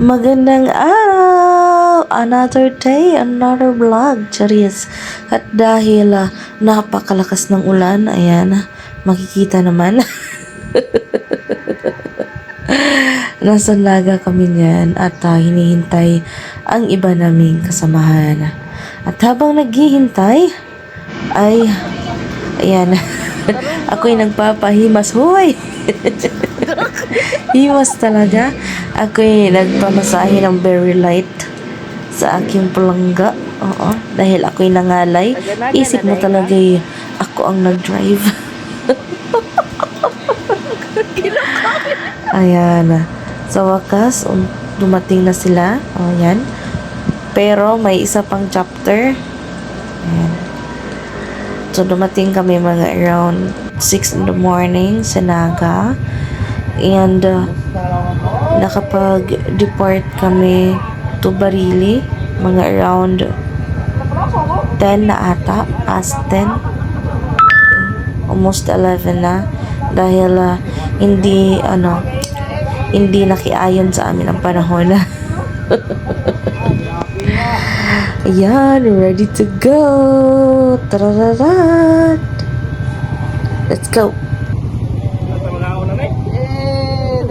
Magandang araw! Another day, another vlog, Charis. At dahil napakalakas ng ulan, ayan, makikita naman. Nasa Naga kami niyan at hinihintay ang iba naming kasamahan. At habang naghihintay, ay, ayan, ako'y nagpapahimas. Hoy! Himas talaga. Ako'y nagpamasahe ng very light sa aking palangga. Oo, dahil ako'y nangalay. Isip mo talaga ako ang nag-drive. Ayan. Sa wakas, dumating na sila. O, yan. Pero may isa pang chapter. Ayan. So, dumating kami mga around 6 in the morning sa Naga. And nakapag-depart kami to Barili mga around 10 na ata, past 10, almost 11 na, dahil hindi nakiayon sa amin ang panahon. Ayan, ready to go. Tarararat. Let's go.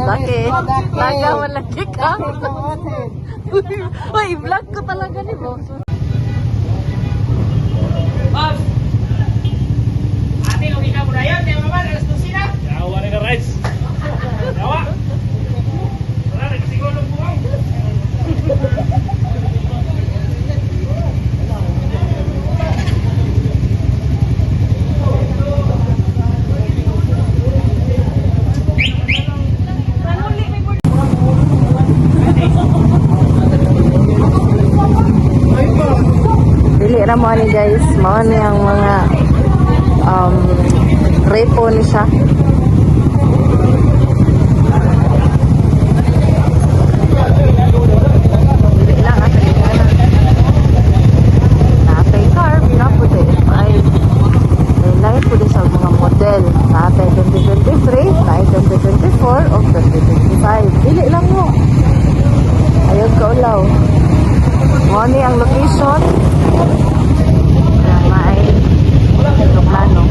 Bakit? Naga malaki ka? Uy, vlog ko talaga ni Boss. Boss! Ate, okay ka muna yun. Di ba naman, alas 12 na. Yawa rin ka, Rice. Yawa. Wala, nagsigulong po ako. Dili ra mo ni guys, mao ni ang mga repo ni siya. Dili lang asa gitna. Natay car, pinaputi. Ay, lain po din sa mga model. Natay 2023, natay 2024, o 2025. Dili lang mo. Ayun ka ulaw. Mao ni ang location. May plano.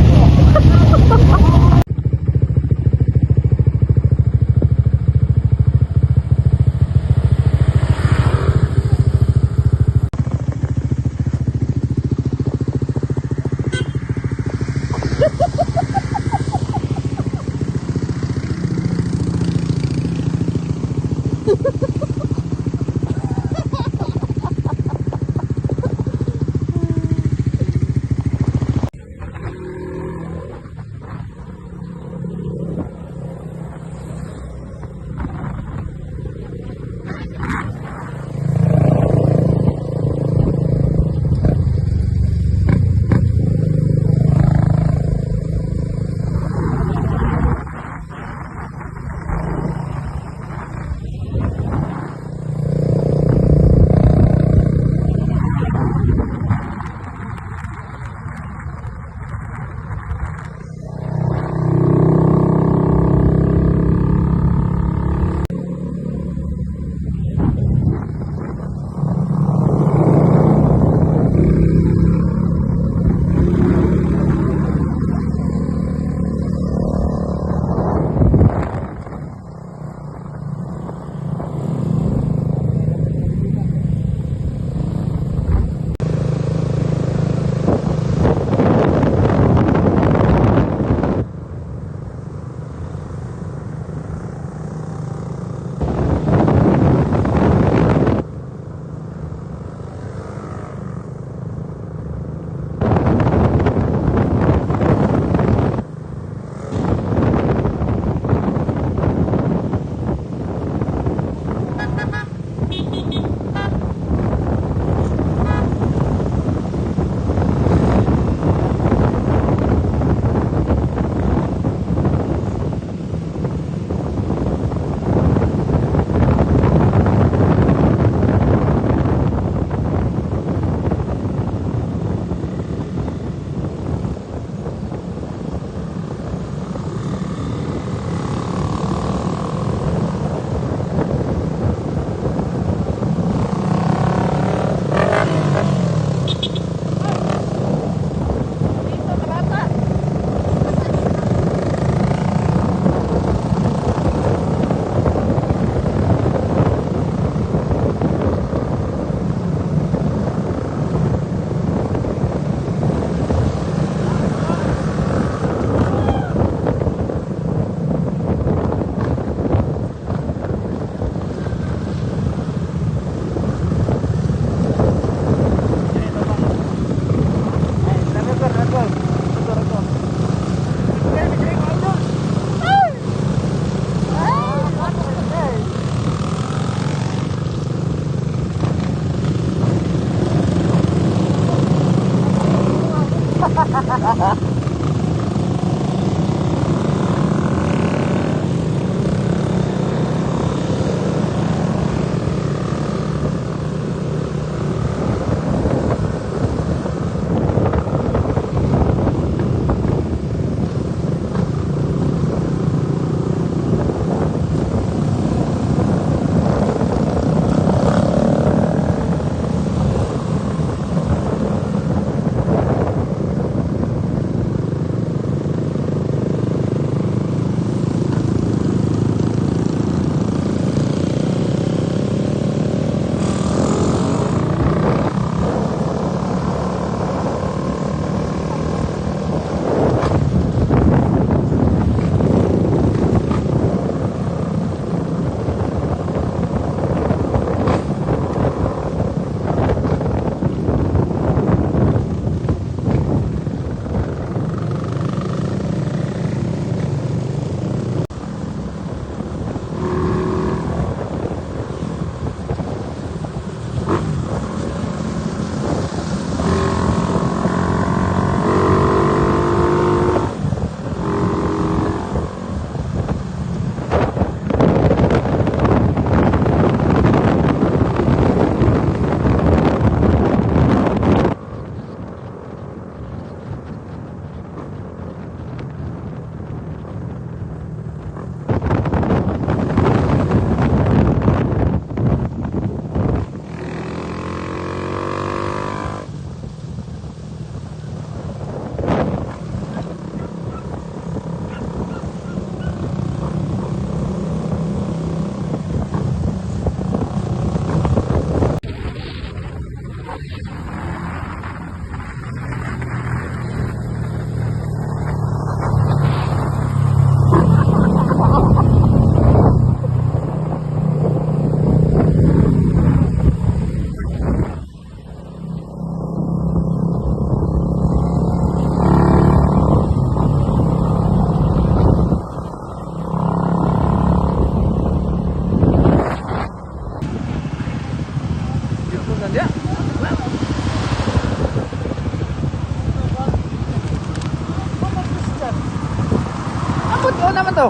Abot ko naman to.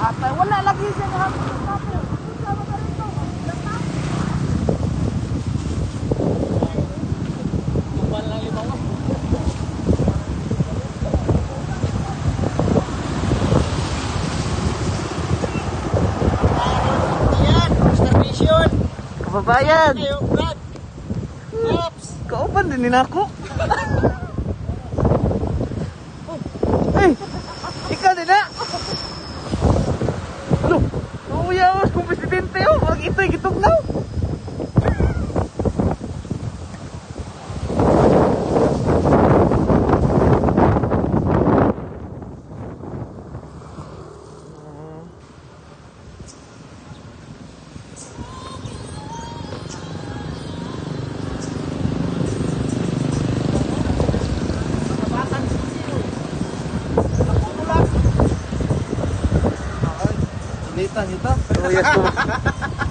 Ate, wala lagi siya na hapon. Kababayan. Kauban din ako. Hey, ikaw din na. Ano? Nauyawas kung presidente oh. Mag-ito'y gitog na. Nita.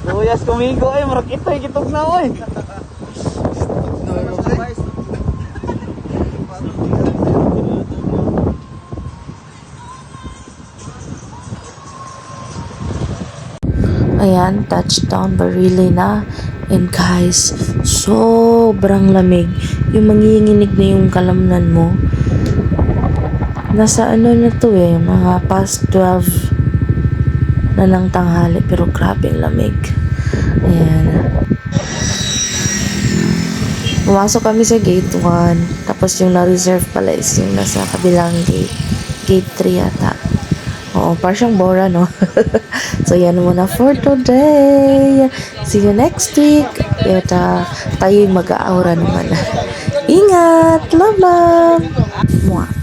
Luyas kumigo ay marak ito'y gitog na oy. Ayan, touchdown Barile na. And guys, sobrang lamig. Yung manginginig na yung kalamnan mo. Nasa ano na to eh, mga past 12 na ng tanghali. Pero grabe ang lamig. Ayan. Pumasok kami sa gate 1. Tapos yung na-reserve pala is yung nasa kabilang gate. Gate 3 yata. Oo, parang siyang Bora, no? So, yan muna for today. See you next week. At tayo'y mag-aura naman. Ingat! Love, love! Mwah!